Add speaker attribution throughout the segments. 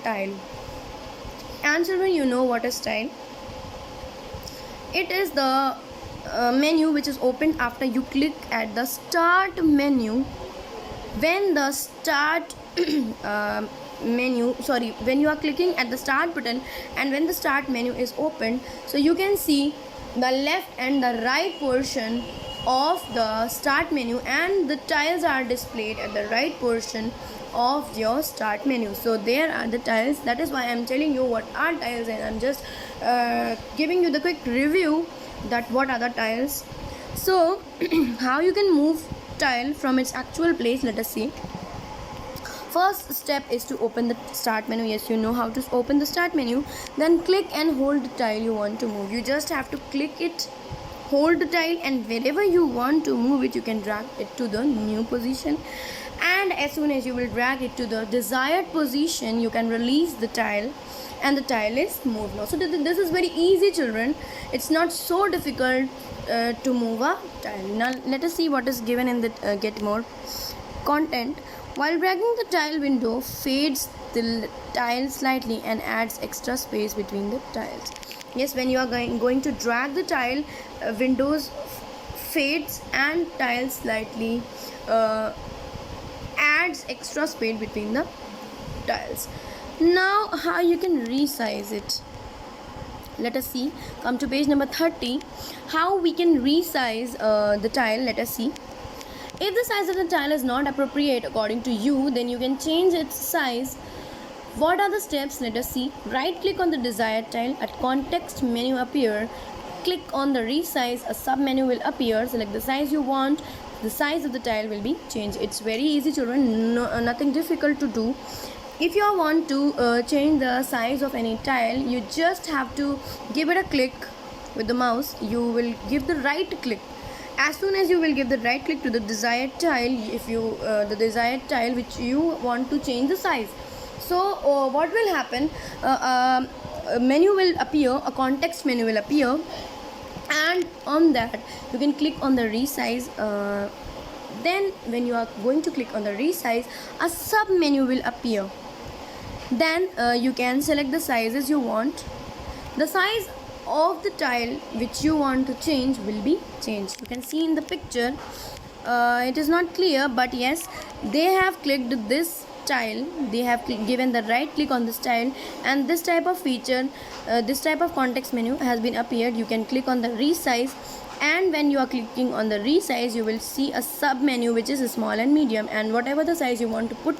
Speaker 1: tile. And children, you know what is tile? It is the menu which is opened after you click at the start menu. When the start when you are clicking at the start button and when the start menu is opened, so you can see the left and the right portion of the start menu, and the tiles are displayed at the right portion of your start menu. So there are the tiles. That is why I'm telling you what are tiles, and I'm just giving you the quick review that what are the tiles. So how you can move tile from its actual place, let us see. First step is to open the start menu. Yes, you know how to open the start menu. Then click and hold the tile you want to move. You just have to click it, hold the tile, and wherever you want to move it, you can drag it to the new position. And as soon as you will drag it to the desired position, you can release the tile and the tile is moved now. So this is very easy, children. It's not so difficult to move a tile. Now let us see what is given in the get more content. While dragging the tile, window fades the tile slightly and adds extra space between the tiles. Yes, when you are going to drag the tile, windows fades and tile slightly adds extra space between the tiles. Now how you can resize it, let us see. Come to page number 30. How we can resize the tile, let us see. If the size of the tile is not appropriate according to you, then you can change its size. What are the steps? Let us see. Right click on the desired tile. At context menu appear, click on the resize. A sub menu will appear. Select the size you want. The size of the tile will be changed. It's very easy, children. Nothing difficult to do. If you want to change the size of any tile, you just have to give it a click with the mouse. You will give the right click. As soon as you will give the right click to the desired tile, if you the desired tile which you want to change the size, so what will happen, a menu will appear, a context menu will appear, and on that you can click on the resize. Then when you are going to click on the resize, a sub menu will appear. Then you can select the sizes you want. The size of the tile which you want to change will be changed. You can see in the picture, it is not clear, but yes, they have clicked this tile, they have given the right click on this tile, and this type of feature, this type of context menu has been appeared. You can click on the resize, and when you are clicking on the resize, you will see a sub menu which is small and medium, and whatever the size you want to put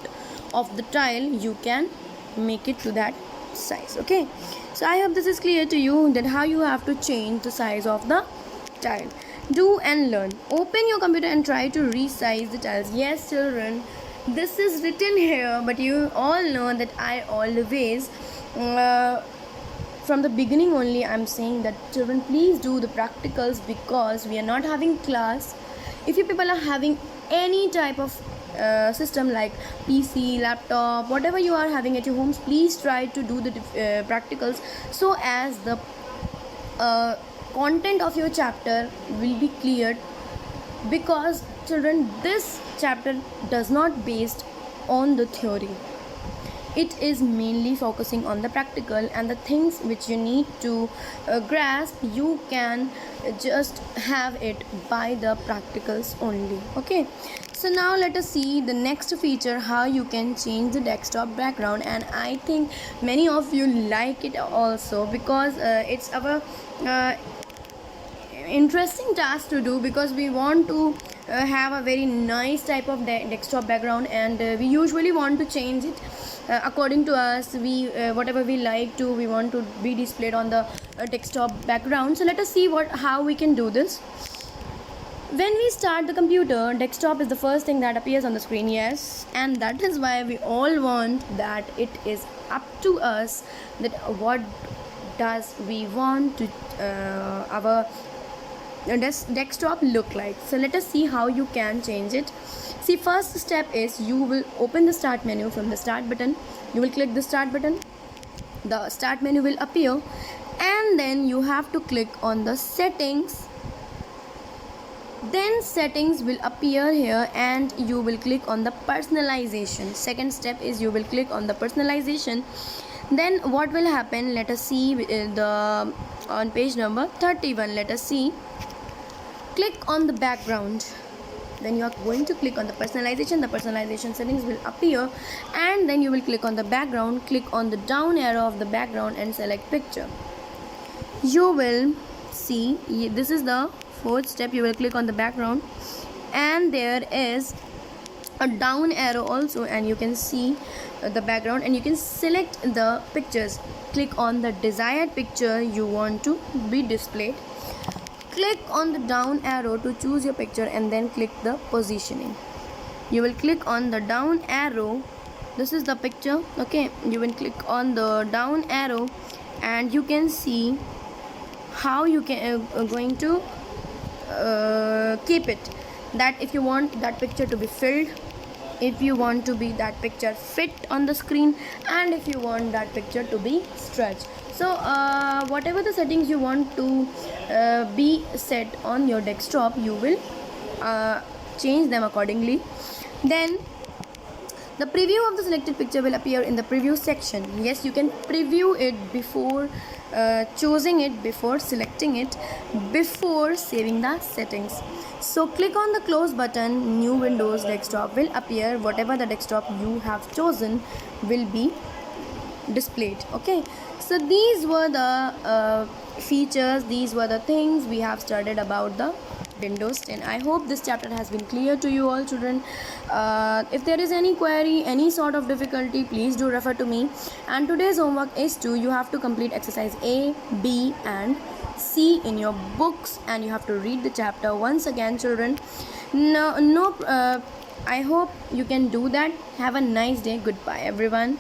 Speaker 1: of the tile, you can make it to that size. Okay, so I hope this is clear to you that how you have to change the size of the tile. Do and learn. Open your computer and try to resize the tiles. Yes, children, this is written here, but you all know that I always from the beginning only I'm saying that children, please do the practicals, because we are not having class. If you people are having any type of system like PC, laptop, whatever you are having at your homes, please try to do the practicals, so as the content of your chapter will be cleared. Because children, this chapter does not based on the theory. It is mainly focusing on the practical, and the things which you need to grasp, you can just have it by the practicals only. Okay, so now let us see the next feature, how you can change the desktop background. And I think many of you like it also, because it's our interesting task to do, because we want to have a very nice type of desktop background, and we usually want to change it according to us. We whatever we like to, we want to be displayed on the desktop background. So let us see how we can do this. When we start the computer, desktop is the first thing that appears on the screen. Yes, and that is why we all want that it is up to us that what does we want to our desktop look like. So let us see how you can change it. See, first step is you will open the start menu. From the start button, you will click the start button. The start menu will appear, and then you have to click on the settings. Then settings will appear here and you will click on the personalization. Second step is you will click on the personalization. Then what will happen, let us see the on page number 31. Let us see, click on the background. Then you are going to click on the personalization settings will appear, and then you will click on the background, click on the down arrow of the background and select picture. You will see, this is the fourth step. You will click on the background and there is a down arrow also, and you can see the background and you can select the pictures. Click on the desired picture you want to be displayed. Click on the down arrow to choose your picture and then click the positioning. You will click on the down arrow. This is the picture. Okay, you will click on the down arrow and you can see how you can going to keep it. That if you want that picture to be filled, if you want to be that picture fit on the screen, and if you want that picture to be stretched. So whatever the settings you want to be set on your desktop, you will change them accordingly. Then the preview of the selected picture will appear in the preview section. Yes, you can preview it before choosing it, before selecting it, before saving the settings. So click on the close button, new Windows desktop will appear. Whatever the desktop you have chosen will be displayed. Okay, so these were the features, these were the things we have studied about the Windows 10. I hope this chapter has been clear to you all children. If there is any query, any sort of difficulty, please do refer to me. And today's homework is you have to complete exercise A, B and C in your books, and you have to read the chapter once again children. I hope you can do that. Have a nice day. Goodbye everyone.